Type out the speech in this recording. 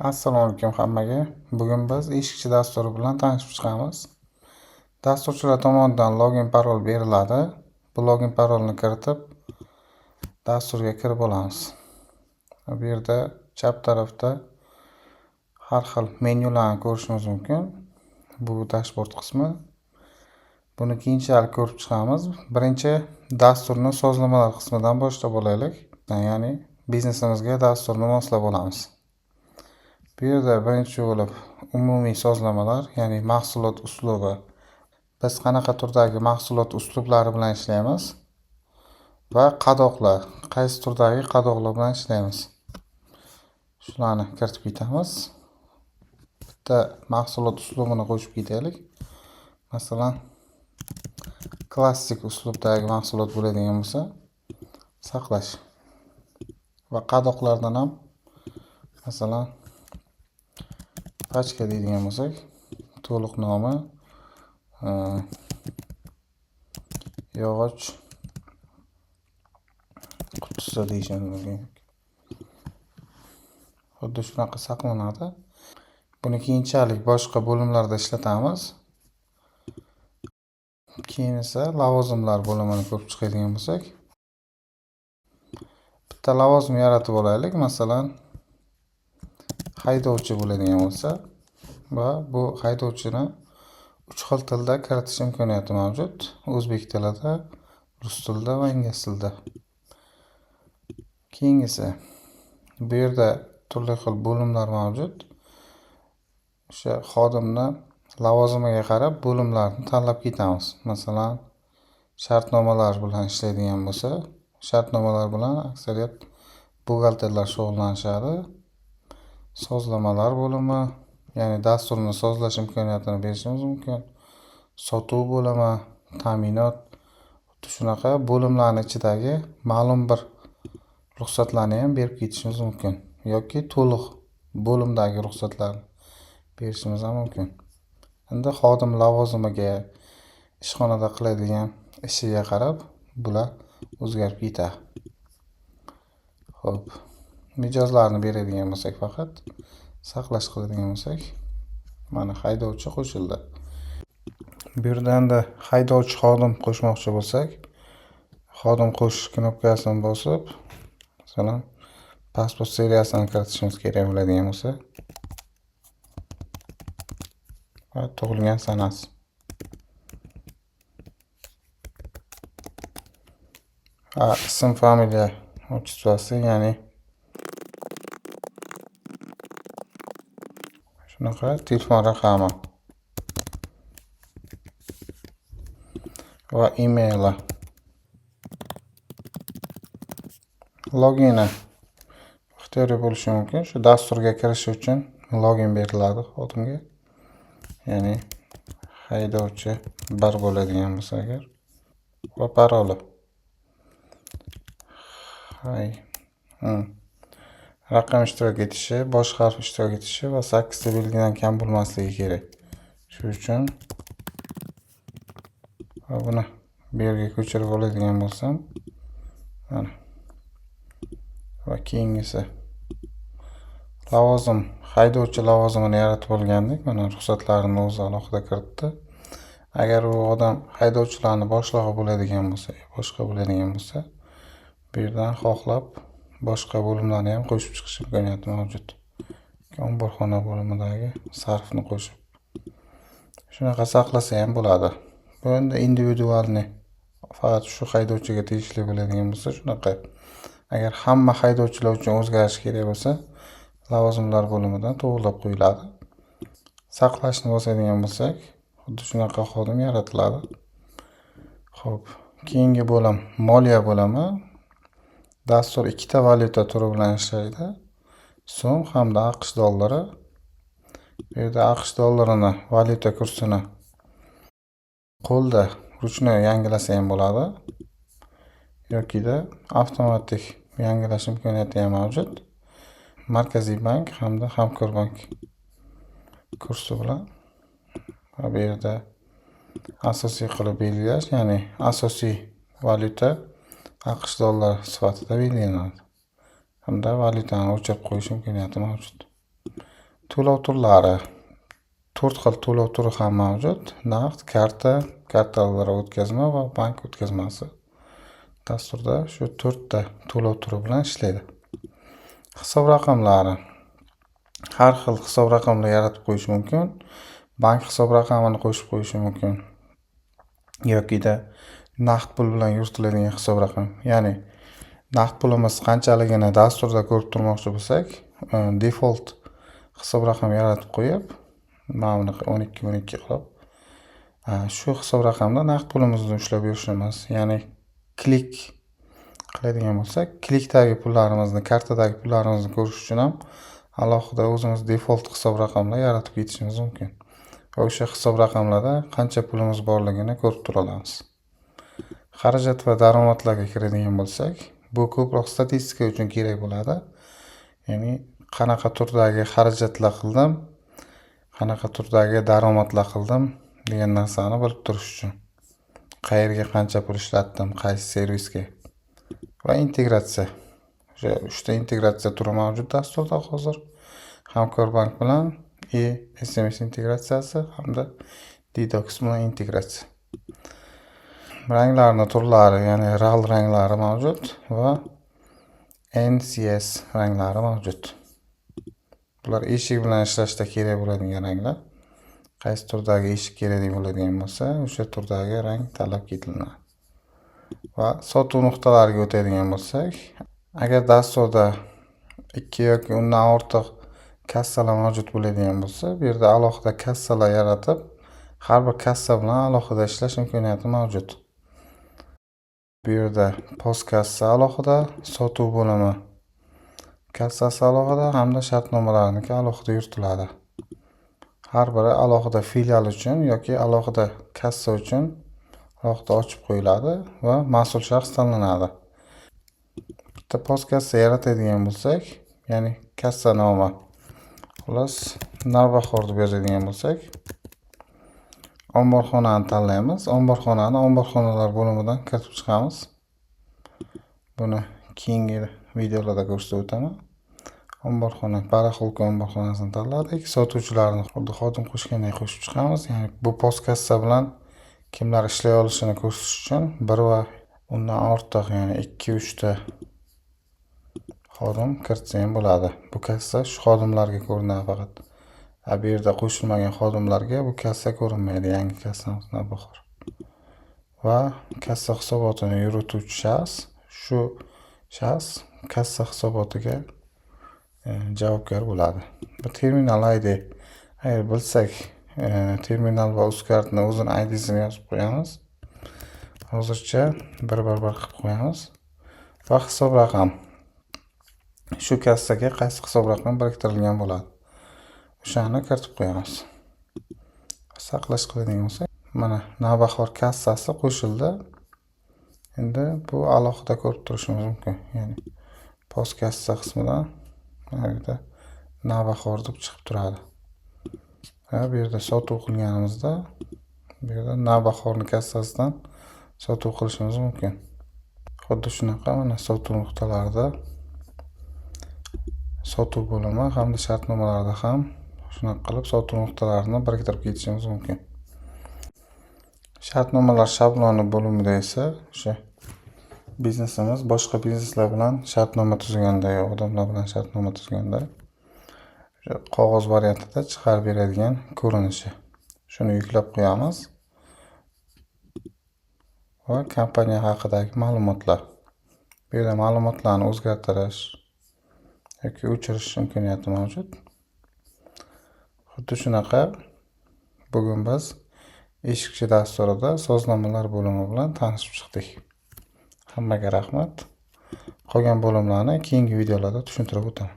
Assalomu alaykum hammaga. Bugun biz eshikchi dasturi bilan tanishib chiqamiz. Dasturchilar tomonidan login parol beriladi. Bu login parolni kiritib dasturga kirib olamiz. Bu yerda chap tarafda har xil menyularni ko'rishingiz mumkin. Bu dashbord qismi. Buni keyinchalik ko'rib chiqamiz. Birinchi dasturni sozlamalar qismidan boshlab olaylik. Ya'ni biznesimizga dasturni moslab olamiz. Bu yerda birinchi bo'lib umumiy sozlamalar, ya'ni mahsulot uslubi. Biz qanaqa turdagi mahsulot uslublari bilan ishlaymiz va qadoqlar, qaysi turdagi qadoqlar bilan ishlaymiz. Shularni kiritib ketamiz. Bitta mahsulot uslubini qo'shib ketaylik. Masalan, klassik uslubdagi mahsulot bo'ladigan bo'lsa, saqlash. Va qadoqlardan ham masalan pachka deydigan bo'lsak, to'liq nomi yog'och qutisi deyishimiz mumkin. Xuddi shunaqa saqlanadi. Buni keyinchalik boshqa bo'limlarda ishlatamiz. Keyin esa lavozimlar bo'limini ko'rib chiqadigan bo'lsak, bitta lavozim yaratib olaylik. Masalan, haydovchi bo'ladigan bo'lsa va bu haydovchini 3 xil tilda kiritish imkoniyati mavjud. O'zbek tilida, rus tilida va ingliz tilida. Keyingisi, bu yerda turli xil bo'limlar mavjud. O'sha xodimni lavozimiga qarab bo'limlarni tanlab ketamiz. Masalan, shartnomalar bilan ishlaydigan bo'lsa, shartnomalar bilan aksariyat buxgalterlar shug'ullanishadi. Sozlamalar bo'limi, ya'ni dasturni sozlash imkoniyatini berishimiz mumkin. Sotuv bo'limi, ta'minot, xuddi shunaqa bo'limlarning ichidagi ma'lum bir ruxsatlarni ham berib ketishimiz mumkin yoki to'liq bo'limdagi ruxsatlarni berishimiz ham mumkin. Endi xodim lavozimiga, ishxonada qiladigan ishiga qarab bular o'zgarib ketadi. Xo'p, mijozlarni beradigan bo'lsak, faqat saqlash qiladigan bo'lsak, mana haydovchi qo'shildi. Bu yerda endi haydovchi xodim qo'shmoqchi bo'lsak, xodim qo'shish knopkasini bosib, masalan, pasport seriyasini kiritishimiz kerak bo'ladigan bo'lsa, va tug'ilgan sanasi. Ism, familiya, otchествоsi, ya'ni shunaqa telefon raqami va emaili. Logini ixtiyoriy bo'lishi mumkin. Shu dasturga kirish uchun login beriladi xodimga. Ya'ni haydovchi 1 bo'ladigan bo'lsa agar va paroli. Raqam ishtirok etishi, bosh harf ishtirok etishi va 8 ta belgidan kam bo'lmasligi kerak. Shuning uchun buni bu yerga ko'chirib oladigan bo'lsam, mana. Va keyingisi lavozim, haydovchi lavozimini yaratib olgandik. Mana ruxsatlarini o'zi alohida kiritdi. Agar u odam haydovchilarni boshlig'i bo'ladigan bo'lsa, boshqa bo'ladigan bo'lsa, bu yerdan xohlab boshqa bo'limlarni ham qo'shib chiqish imkoniyati mavjud. Omborxona bo'limidagi sarfni qo'shib shunaqa saqlasa ham bo'ladi. Bu endi individualni, faqat shu haydovchiga tegishli bo'ladigan bo'lsa shunaqa. Agar hamma haydovchilar uchun o'zgarish kerak bo'lsa, lavozimlar bo'limidan to'g'rilab qo'yiladi. Saqlashni bosadigan bo'lsak, xuddi shunaqa xodim yaratiladi. Xo'p, keyingi bo'lim moliya bo'limi. Dastur 2 ta valyuta turi bilan ishlaydi. So'm hamda AQSh dollari. Bu yerda AQSh dollarini valyuta kursini qo'lda ruchnoy yangilasa ham bo'ladi. Yokida avtomatik yangilash imkoniyati ham mavjud. Markaziy bank hamda Hamkorbank kursi bilan. Bu yerda asosiy qilib belgilash, ya'ni asosiy valyuta AQSh dollari sifatida belgilanadi. Hamda valyutani o'chirib qo'yish imkoniyati mavjud. To'lov turlari. 4 xil to'lov turi ham mavjud. Naqd, kartalar o'tkazma va bank o'tkazmasi. Dasturda shu 4 ta to'lov turi bilan ishlaydi. Hisob raqamlari. Har xil hisob raqamini yaratib qo'yish mumkin. Bank hisob raqamini qo'shib qo'yish mumkin. Yokida naqd pul bilan yuritiladigan hisob raqam. Ya'ni naqd pulimiz qanchaligini dasturda ko'rib turmoqchi bo'lsak, default hisob raqam yaratib qo'yib, mana bunaqa 12 qilib, shu hisob raqamda naqd pulimizni ushlab yurishimiz, ya'ni klik qiladigan bo'lsak, klikdagi pullarimizni, kartadagi pullarimizni ko'rish uchun ham alohida o'zimiz default hisob raqamlar yaratib ketishimiz mumkin. Va o'sha hisob raqamlarda qancha pulimiz borligini ko'rib tura olamiz. Xarajat va daromadlarga kiradigan bo'lsak, bu ko'proq statistika uchun kerak bo'ladi. Ya'ni qanaqa turdagi xarajatlar qildim, qanaqa turdagi daromadlar qildim degan narsani bilib turish uchun. Qayerga qancha pul ishlatdim, qaysi servisga. Va integratsiya. O'sha 3 ta integratsiya turi mavjud dasturda hozir. Hamkorbank bilan SMS integratsiyasi hamda Ddocs bilan integratsiya. Ranglarning turlari, ya'ni RAL ranglari mavjud va NCS ranglari mavjud. Bular eshik bilan ishlashda kerak bo'ladigan ranglar. Qaysi turdagi eshik kerak bo'ladigan bo'lsa, o'sha turdagi rang tanlab ketiladi. Va sotuv nuqtalariga o'tadigan bo'lsak, agar dasturda 2 yoki undan ortiq kassalar mavjud bo'ladigan bo'lsa, bu yerda alohida kassalar yaratib, har bir kassa bilan alohida ishlash imkoniyati mavjud. Bu yerda post kassa alohida, sotuv bo'limi kassasi alohida hamda shartnomalarniki alohida yuritiladi. Har biri alohida filial uchun yoki alohida kassa uchun alohida ochib qo'yiladi va mas'ul shaxs tanlanadi. Bitta post kassa yaratadigan bo'lsak, ya'ni kassa nomi, xullas Navbahor deb yozadigan bo'lsak, omborxonani tanlaymiz. Omborxonalar bo'limidan kiritib chiqamiz. Buni keyingi videolarda ko'rsatib o'taman. Omborxona, Baraxolka omborxonasini tanladik. Sotuvchilarni xuddi xodim qo'shganday qo'shib chiqamiz. Ya'ni bu post kassa bilan kimlar ishlay olishini ko'rsatish uchun bir va undan ortiq, ya'ni 2-3 ta xodim kiritsa ham bo'ladi. Bu kassa shu xodimlarga ko'rinadi faqat. Bu yerda qo'shilmagan xodimlarga bu kassa ko'rinmaydi, yangi kassamiz Navbahor. Va kassa hisobotini yurituvchi shaxs, shu shaxs kassa hisobotiga javobgar bo'ladi. Bu terminal ID. Agar bilsak, terminal va uzkartni o'zini ID'sini yozib qo'yamiz. Hozircha bir-bir qilib qo'yamiz. Va hisob raqam. Shu kassaga qaysi hisob raqam biriktirilgan bo'ladi. O'shani kiritib qo'yamiz. Saqlash qiladigan bo'lsak, mana Navbahor kassasi qo'shildi. Endi bu alohida ko'rib turishimiz mumkin. Ya'ni post kassa qismidan mana yerda Navbahor deb chiqib turadi. Va bu yerda sotuv qilganimizda bu yerda Navbahorning kassasidan sotuv qilishimiz mumkin. Xuddi shunaqa mana sotuv nuqtalarida sotuv bo'limi hamda shartnomalarda ham shunaqa qilib sotuv nuqtalarini biriktirib ketishimiz mumkin. Shartnomalar shabloni bo'limida esa o'sha biznesimiz boshqa bizneslar bilan shartnoma tuzganda, odamlar bilan shartnoma tuzganda qog'oz variantida chiqarib beradigan ko'rinishi. Shuni yuklab qo'yamiz. Va kompaniya haqidagi ma'lumotlar. Bu yerda ma'lumotlarni o'zgartirish yoki o'chirish imkoniyati mavjud. Xuddi shunaqa bugun biz eshikchi dasturida sozlamalar bo'limi bilan tanishib chiqdik. Hammaga rahmat. Qolgan bo'limlarni keyingi videolarda tushuntirib o'taman.